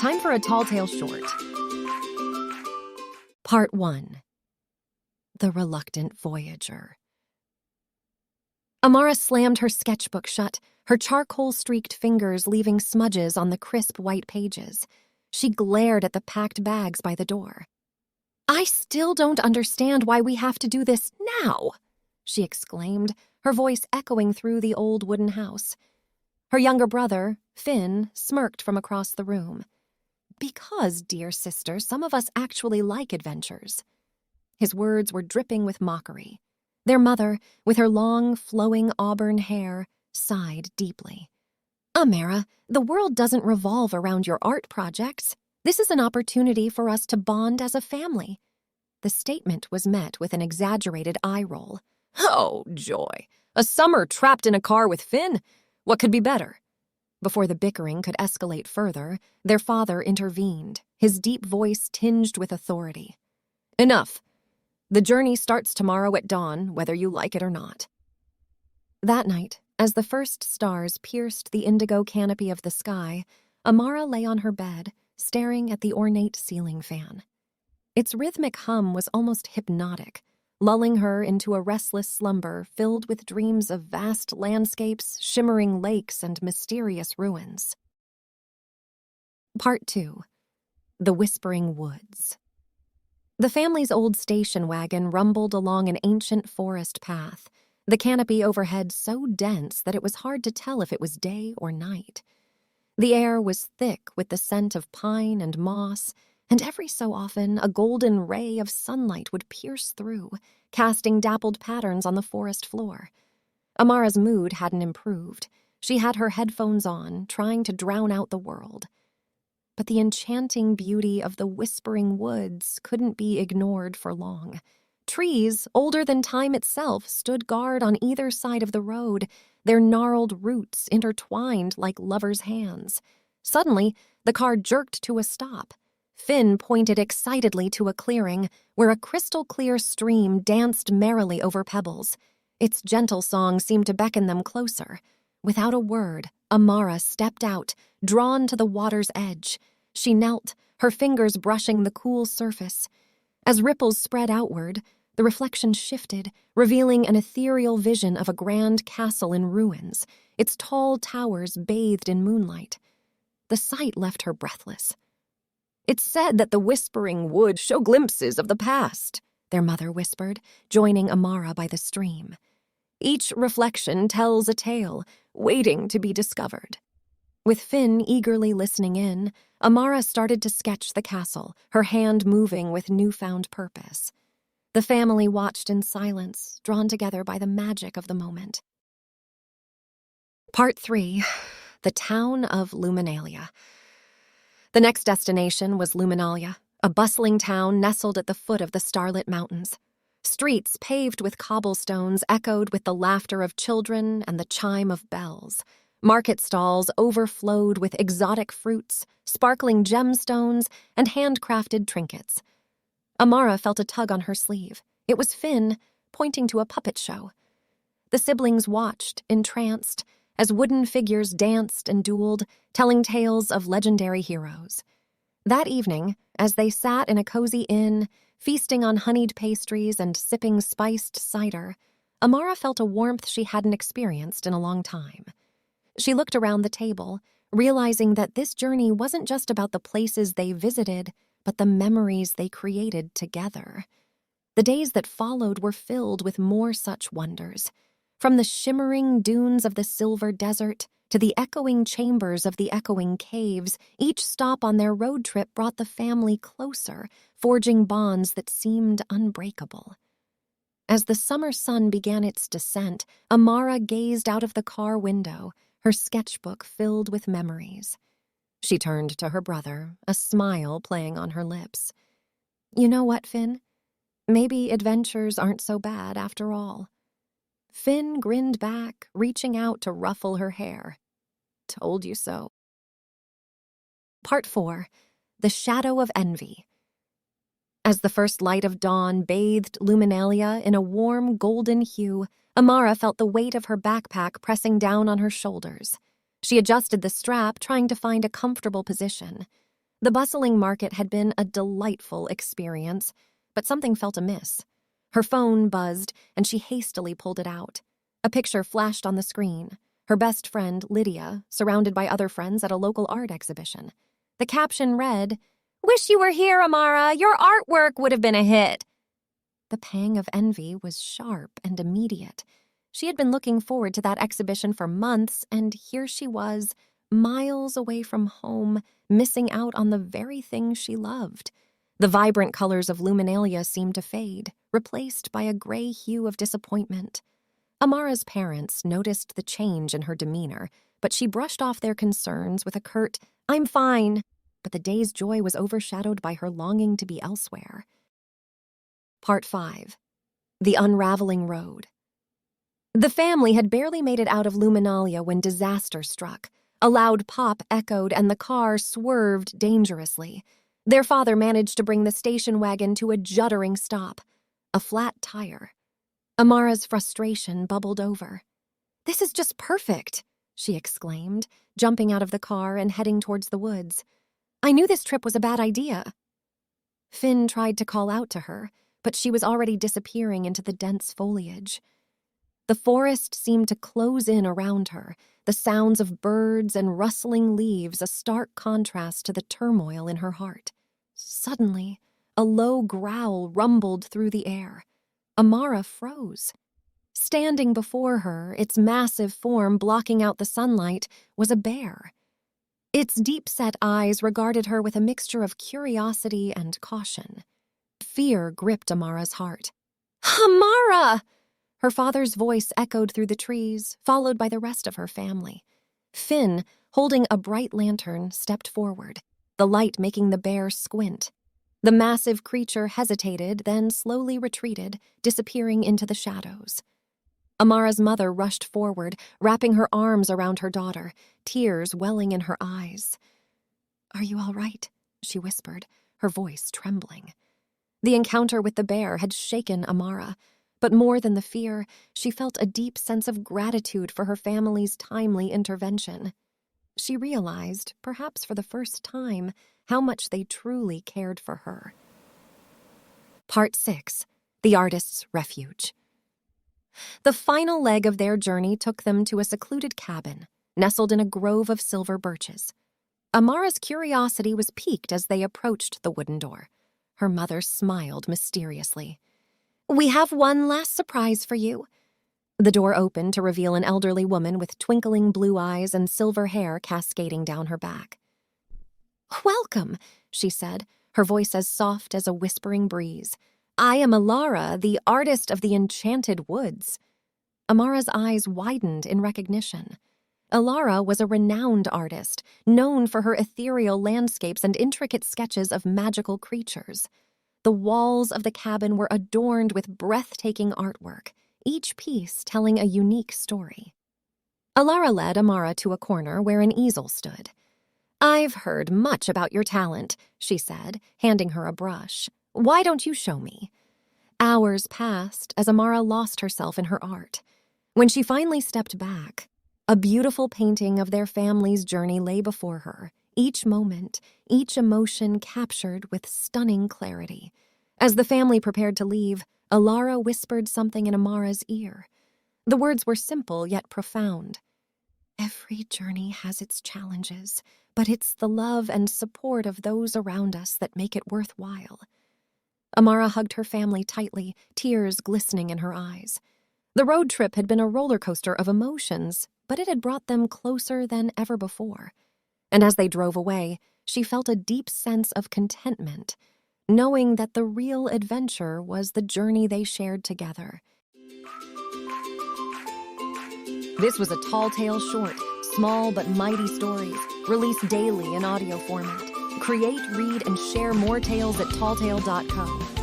Time for a Talltale short. Part 1. The Reluctant Voyager. Amara slammed her sketchbook shut, her charcoal-streaked fingers leaving smudges on the crisp white pages. She glared at the packed bags by the door. "I still don't understand why we have to do this now," she exclaimed, her voice echoing through the old wooden house. Her younger brother, Finn, smirked from across the room. "Because, dear sister, some of us actually like adventures." His words were dripping with mockery. Their mother, with her long, flowing auburn hair, sighed deeply. "Amara, the world doesn't revolve around your art projects. This is an opportunity for us to bond as a family." The statement was met with an exaggerated eye roll. "Oh, joy. A summer trapped in a car with Finn? What could be better?" Before the bickering could escalate further, their father intervened, his deep voice tinged with authority. "Enough. The journey starts tomorrow at dawn, whether you like it or not." That night, as the first stars pierced the indigo canopy of the sky, Amara lay on her bed, staring at the ornate ceiling fan. Its rhythmic hum was almost hypnotic, lulling her into a restless slumber filled with dreams of vast landscapes, shimmering lakes, and mysterious ruins. Part 2. The Whispering Woods. The family's old station wagon rumbled along an ancient forest path, the canopy overhead so dense that it was hard to tell if it was day or night. The air was thick with the scent of pine and moss, and every so often a golden ray of sunlight would pierce through, casting dappled patterns on the forest floor. Amara's mood hadn't improved. She had her headphones on, trying to drown out the world. But the enchanting beauty of the whispering woods couldn't be ignored for long. Trees, older than time itself, stood guard on either side of the road, their gnarled roots intertwined like lovers' hands. Suddenly, the car jerked to a stop. Finn pointed excitedly to a clearing where a crystal-clear stream danced merrily over pebbles. Its gentle song seemed to beckon them closer. Without a word, Amara stepped out, drawn to the water's edge. She knelt, her fingers brushing the cool surface. As ripples spread outward, the reflection shifted, revealing an ethereal vision of a grand castle in ruins, its tall towers bathed in moonlight. The sight left her breathless. "It's said that the whispering woods show glimpses of the past," their mother whispered, joining Amara by the stream. "Each reflection tells a tale, waiting to be discovered." With Finn eagerly listening in, Amara started to sketch the castle, her hand moving with newfound purpose. The family watched in silence, drawn together by the magic of the moment. Part 3. The Town of Luminalia. The next destination was Luminalia, a bustling town nestled at the foot of the starlit mountains. Streets paved with cobblestones echoed with the laughter of children and the chime of bells. Market stalls overflowed with exotic fruits, sparkling gemstones, and handcrafted trinkets. Amara felt a tug on her sleeve. It was Finn, pointing to a puppet show. The siblings watched, entranced, as wooden figures danced and dueled, telling tales of legendary heroes. That evening, as they sat in a cozy inn, feasting on honeyed pastries and sipping spiced cider, Amara felt a warmth she hadn't experienced in a long time. She looked around the table, realizing that this journey wasn't just about the places they visited, but the memories they created together. The days that followed were filled with more such wonders. From the shimmering dunes of the silver desert to the echoing chambers of the echoing caves, each stop on their road trip brought the family closer, forging bonds that seemed unbreakable. As the summer sun began its descent, Amara gazed out of the car window, her sketchbook filled with memories. She turned to her brother, a smile playing on her lips. "You know what, Finn? Maybe adventures aren't so bad after all." Finn grinned back, reaching out to ruffle her hair. "Told you so." Part 4. The Shadow of Envy. As the first light of dawn bathed Luminalia in a warm golden hue, Amara felt the weight of her backpack pressing down on her shoulders. She adjusted the strap, trying to find a comfortable position. The bustling market had been a delightful experience, but something felt amiss. Her phone buzzed, and she hastily pulled it out. A picture flashed on the screen. Her best friend, Lydia, surrounded by other friends at a local art exhibition. The caption read, "Wish you were here, Amara. Your artwork would have been a hit." The pang of envy was sharp and immediate. She had been looking forward to that exhibition for months, and here she was, miles away from home, missing out on the very thing she loved. The vibrant colors of Luminalia seemed to fade, replaced by a gray hue of disappointment. Amara's parents noticed the change in her demeanor, but she brushed off their concerns with a curt, "I'm fine," but the day's joy was overshadowed by her longing to be elsewhere. Part 5. The Unraveling Road. The family had barely made it out of Luminalia when disaster struck. A loud pop echoed and the car swerved dangerously. Their father managed to bring the station wagon to a juddering stop. A flat tire. Amara's frustration bubbled over. "This is just perfect," she exclaimed, jumping out of the car and heading towards the woods. "I knew this trip was a bad idea." Finn tried to call out to her, but she was already disappearing into the dense foliage. The forest seemed to close in around her, the sounds of birds and rustling leaves a stark contrast to the turmoil in her heart. Suddenly, a low growl rumbled through the air. Amara froze. Standing before her, its massive form blocking out the sunlight, was a bear. Its deep-set eyes regarded her with a mixture of curiosity and caution. Fear gripped Amara's heart. "Amara!" Her father's voice echoed through the trees, followed by the rest of her family. Finn, holding a bright lantern, stepped forward, the light making the bear squint. The massive creature hesitated, then slowly retreated, disappearing into the shadows. Amara's mother rushed forward, wrapping her arms around her daughter, tears welling in her eyes. "Are you all right?" she whispered, her voice trembling. The encounter with the bear had shaken Amara, but more than the fear, she felt a deep sense of gratitude for her family's timely intervention. She realized, perhaps for the first time, how much they truly cared for her. Part 6. The Artist's Refuge. The final leg of their journey took them to a secluded cabin, nestled in a grove of silver birches. Amara's curiosity was piqued as they approached the wooden door. Her mother smiled mysteriously. "We have one last surprise for you." The door opened to reveal an elderly woman with twinkling blue eyes and silver hair cascading down her back. "Welcome," she said, her voice as soft as a whispering breeze. "I am Alara, the artist of the Enchanted Woods." Amara's eyes widened in recognition. Alara was a renowned artist, known for her ethereal landscapes and intricate sketches of magical creatures. The walls of the cabin were adorned with breathtaking artwork, each piece telling a unique story. Alara led Amara to a corner where an easel stood. "I've heard much about your talent," she said, handing her a brush. "Why don't you show me?" Hours passed as Amara lost herself in her art. When she finally stepped back, a beautiful painting of their family's journey lay before her, each moment, each emotion captured with stunning clarity. As the family prepared to leave, Alara whispered something in Amara's ear. The words were simple yet profound. "Every journey has its challenges, but it's the love and support of those around us that make it worthwhile." Amara hugged her family tightly, tears glistening in her eyes. The road trip had been a roller coaster of emotions, but it had brought them closer than ever before. And as they drove away, she felt a deep sense of contentment, knowing that the real adventure was the journey they shared together. This was a Talltale short, small but mighty stories, released daily in audio format. Create, read, and share more tales at talltale.co.